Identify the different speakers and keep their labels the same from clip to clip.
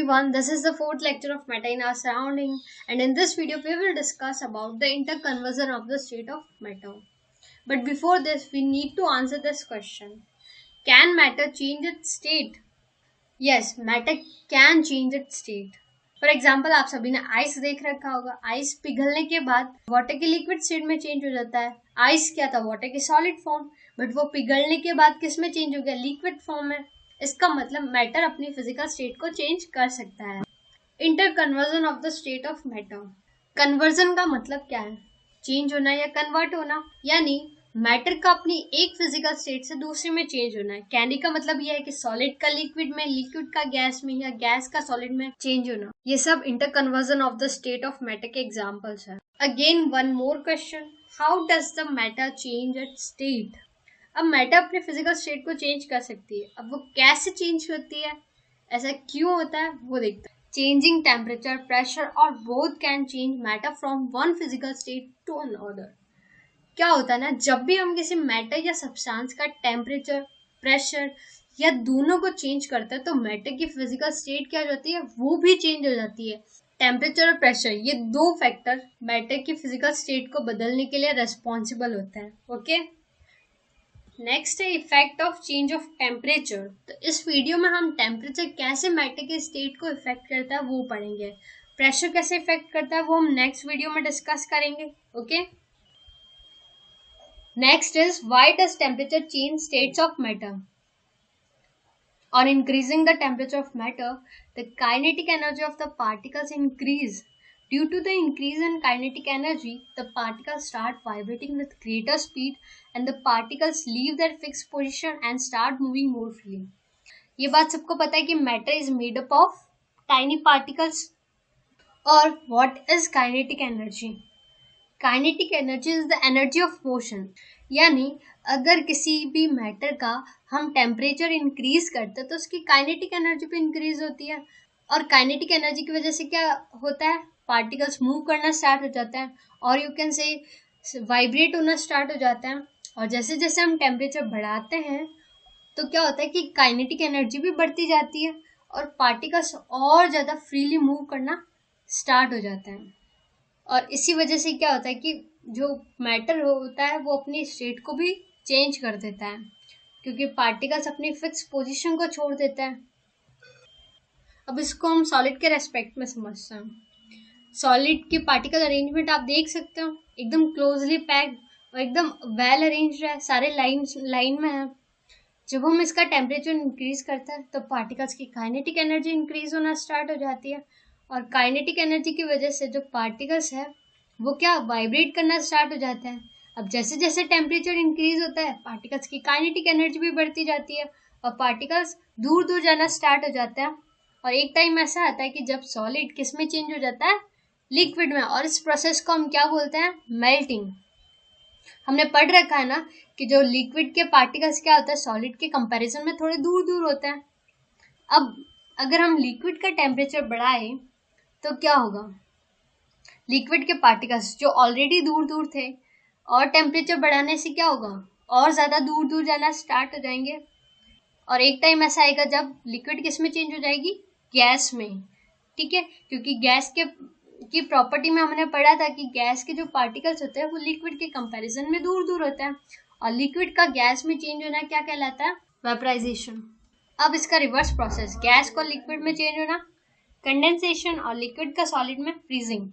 Speaker 1: everyone, this is the fourth lecture of matter in our surrounding, and in this video we will discuss about the interconversion of the state of matter. But before this we need to answer this question. Can matter change its state? Yes, matter can change its state. For example आप सभी ने ice देख रखा होगा. Ice पिघलने के बाद water के लिक्विड स्टेट में चेंज हो जाता है. आइस क्या था? वाटर के सॉलिड फॉर्म, बट वो पिघलने के बाद किस में चेंज हो गया? लिक्विड फॉर्म में. इसका मतलब मैटर अपनी फिजिकल स्टेट को चेंज कर सकता है. Inter conversion of the state of matter. Conversion का मतलब क्या है? चेंज होना या कन्वर्ट होना, यानी मैटर का अपनी एक फिजिकल स्टेट से दूसरे में चेंज होना है. कहने का मतलब यह है कि सॉलिड का लिक्विड में, लिक्विड का गैस में या गैस का सॉलिड में चेंज होना. ये सब inter conversion of the state of matter के एग्जांपल्स हैं. Again one more question, how does the matter change it's state? अब मैटर अपने फिजिकल स्टेट को चेंज कर सकती है. अब वो कैसे चेंज होती है, ऐसा क्यों होता है, वो देखते हैं. चेंजिंग टेम्परेचर, प्रेशर और both can change matter from one physical state to another. क्या होता है ना, जब भी हम किसी मैटर या सब्सटेंस का टेम्परेचर, प्रेशर या दोनों को चेंज करते हैं तो मैटर की फिजिकल स्टेट क्या हो जाती है, वो भी चेंज हो जाती है. टेम्परेचर और प्रेशर, ये दो फैक्टर मैटर की फिजिकल स्टेट को बदलने के लिए रेस्पॉन्सिबल होते हैं. ओके, नेक्स्ट है effect of change of temperature. तो इस वीडियो में हम टेम्परेचर कैसे मैटर के स्टेट को इफेक्ट करता है वो पढ़ेंगे. प्रेशर कैसे इफेक्ट करता है वो हम नेक्स्ट वीडियो में डिस्कस करेंगे. Okay, next is why does temperature change states of matter? On increasing the temperature of matter, the kinetic energy of the particles increase. Due to the increase in kinetic energy, the particles start vibrating with greater speed and the particles leave their fixed position and start moving more freely. ये बात सबको पता है कि matter is made up of tiny particles. और what is kinetic energy? Kinetic energy is the energy of motion. यानी अगर किसी भी मैटर का हम टेम्परेचर इंक्रीज करते हैं तो उसकी काइनेटिक एनर्जी भी इंक्रीज होती है. और काइनेटिक एनर्जी की वजह से क्या होता है, पार्टिकल्स मूव करना स्टार्ट हो जाता है और यू कैन से वाइब्रेट होना स्टार्ट हो जाता है. और जैसे जैसे हम टेम्परेचर बढ़ाते हैं तो क्या होता है कि काइनेटिक एनर्जी भी बढ़ती जाती है और पार्टिकल्स और ज़्यादा फ्रीली मूव करना स्टार्ट हो जाता है. और इसी वजह से क्या होता है कि जो मैटर होता है वो अपनी स्टेट को भी चेंज कर देता है क्योंकि पार्टिकल्स अपनी फिक्स पोजीशन को छोड़ देता है. अब इसको हम सॉलिड के रेस्पेक्ट में समझते हैं. सॉलिड की पार्टिकल अरेंजमेंट आप देख सकते हो, एकदम क्लोजली पैक्ड और एकदम वेल अरेंज्ड है, सारे लाइन में है. जब हम इसका टेम्परेचर इंक्रीज करते हैं तो पार्टिकल्स की काइनेटिक एनर्जी इंक्रीज होना स्टार्ट हो जाती है और काइनेटिक एनर्जी की वजह से जो पार्टिकल्स है वो क्या वाइब्रेट करना स्टार्ट हो जाता है. अब जैसे जैसे टेम्परेचर इंक्रीज होता है पार्टिकल्स की काइनेटिक एनर्जी भी बढ़ती जाती है और पार्टिकल्स दूर दूर जाना स्टार्ट हो जाता है. और एक टाइम ऐसा आता है कि जब सॉलिड किस में चेंज हो जाता है, लिक्विड में. और इस प्रोसेस को हम क्या बोलते हैं, मेल्टिंग. हमने पढ़ रखा है ना कि जो लिक्विड के पार्टिकल्स क्या होता है सॉलिड के कंपैरिजन में थोड़े दूर दूर होते हैं. अब अगर हम लिक्विड का टेम्परेचर बढ़ाएं तो क्या होगा, लिक्विड के पार्टिकल्स जो ऑलरेडी दूर दूर थे और टेम्परेचर बढ़ाने से क्या होगा, और ज़्यादा दूर दूर जाना स्टार्ट हो जाएंगे. और एक टाइम ऐसा आएगा जब लिक्विड किस में चेंज हो जाएगी, गैस में. ठीक है, क्योंकि गैस की प्रॉपर्टी में हमने पढ़ा था कि गैस के जो पार्टिकल्स होते हैं वो लिक्विड के कंपैरिजन में दूर दूर होते हैं और लिक्विड का गैस में चेंज होना क्या कहलाता है, वेपराइजेशन. अब इसका रिवर्स प्रोसेस, गैस को लिक्विड में चेंज होना कंडेंसेशन और लिक्विड का सॉलिड में फ्रीजिंग.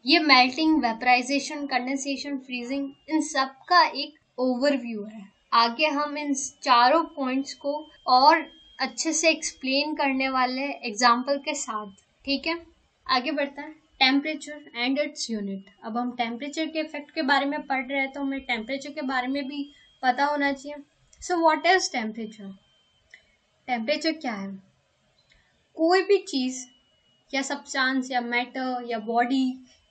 Speaker 1: ये मेल्टिंग, वेपराइजेशन, कंडेंसेशन, फ्रीजिंग, इन सब का एक ओवरव्यू है. आगे हम इन चारों पॉइंट्स को और अच्छे से एक्सप्लेन करने वाले एग्जाम्पल के साथ. ठीक है, आगे बढ़ता है. Temperature and its unit. अब हम टेम्परेचर के इफेक्ट के बारे में पढ़ रहे हैं तो हमें टेम्परेचर के बारे में भी पता होना चाहिए. So what is temperature? Temperature क्या है, कोई भी चीज़ या सब्सटेंस या मैटर या बॉडी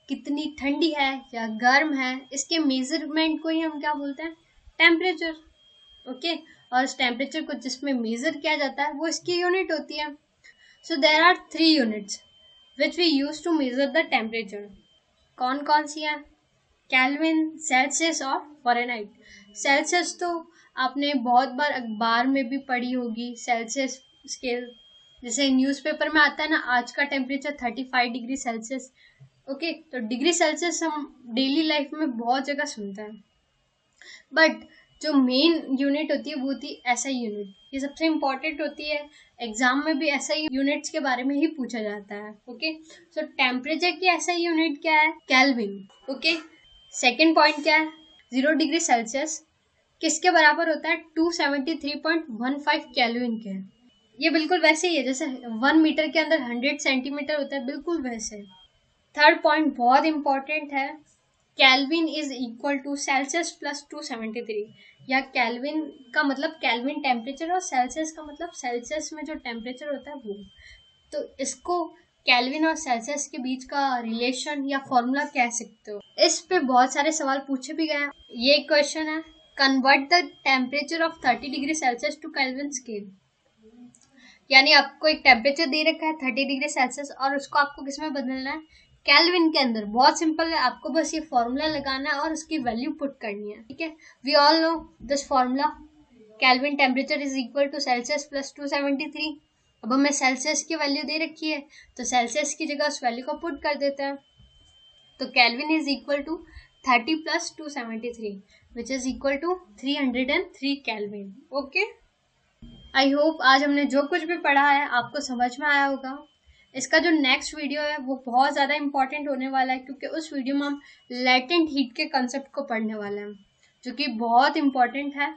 Speaker 1: कितनी ठंडी है या गर्म है, इसके मेजरमेंट को ही हम क्या बोलते हैं, टेम्परेचर. ओके, और इस टेम्परेचर को जिसमें मेजर किया जाता है वो इसकी यूनिट होती है. So there are 3 units which we use to measure the temperature. कौन कौन सी हैं, केल्विन, सेल्सियस और फ़ारेनहाइट. सेल्सियस तो आपने बहुत बार अखबार में भी पढ़ी होगी, सेल्सियस स्केल. जैसे न्यूज़पेपर में आता है ना, आज का टेम्परेचर 35 डिग्री सेल्सियस। ओके, तो डिग्री सेल्सियस हम डेली लाइफ में बहुत जगह सुनते हैं, बट जो मेन यूनिट होती है वो होती है एसआई यूनिट। ये सबसे इम्पोर्टेंट होती है, एग्जाम में भी एसआई यूनिट्स के बारे में ही पूछा जाता है। ओके, सो टेम्परेचर की एसआई यूनिट क्या है? केल्विन। ओके, सेकेंड पॉइंट क्या है? 0 डिग्री सेल्सियस किसके बराबर होता है? 273.15 केल्विन के। ये बिल्कुल वैसे ही है जैसे 1 मीटर के अंदर 100 सेंटीमीटर होता है, बिल्कुल वैसे। थर्ड पॉइंट बहुत इंपॉर्टेंट है, kelvin is equal to Celsius plus 273। या केल्विन का मतलब केल्विन टेम्परेचर और सेल्सियस का मतलब सेल्सियस में जो टेम्परेचर होता है वो। तो इसको केल्विन और सेल्सियस के बीच का रिलेशन या फॉर्मूला कह सकते हो। इस पे बहुत सारे सवाल पूछे भी गए। ये क्वेश्चन है, convert the temperature of 30 degree Celsius to kelvin scale. यानी आपको एक टेम्परेचर दे रखा है 30 डिग्री सेल्सियस और उसको आपको किस में बदलना है? केल्विन के अंदर। बहुत सिंपल है, आपको बस ये फॉर्मूला लगाना है और उसकी वैल्यू पुट करनी है। ठीक है, we all know this formula, kelvin temperature is equal to Celsius plus 273। अब हमें सेल्सियस की वैल्यू दे रखी है तो सेल्सियस की जगह उस वैल्यू को पुट कर देते हैं। तो kelvin is equal to 30 plus 273 which is equal to 303 kelvin. Okay, I hope आज हमने जो कुछ भी पढ़ा है आपको समझ में आया होगा। इसका जो नेक्स्ट वीडियो है वो बहुत ज़्यादा इंपॉर्टेंट होने वाला है, क्योंकि उस वीडियो में हम लैटेंट हीट के कंसेप्ट को पढ़ने वाले हैं, जो कि बहुत इंपॉर्टेंट है।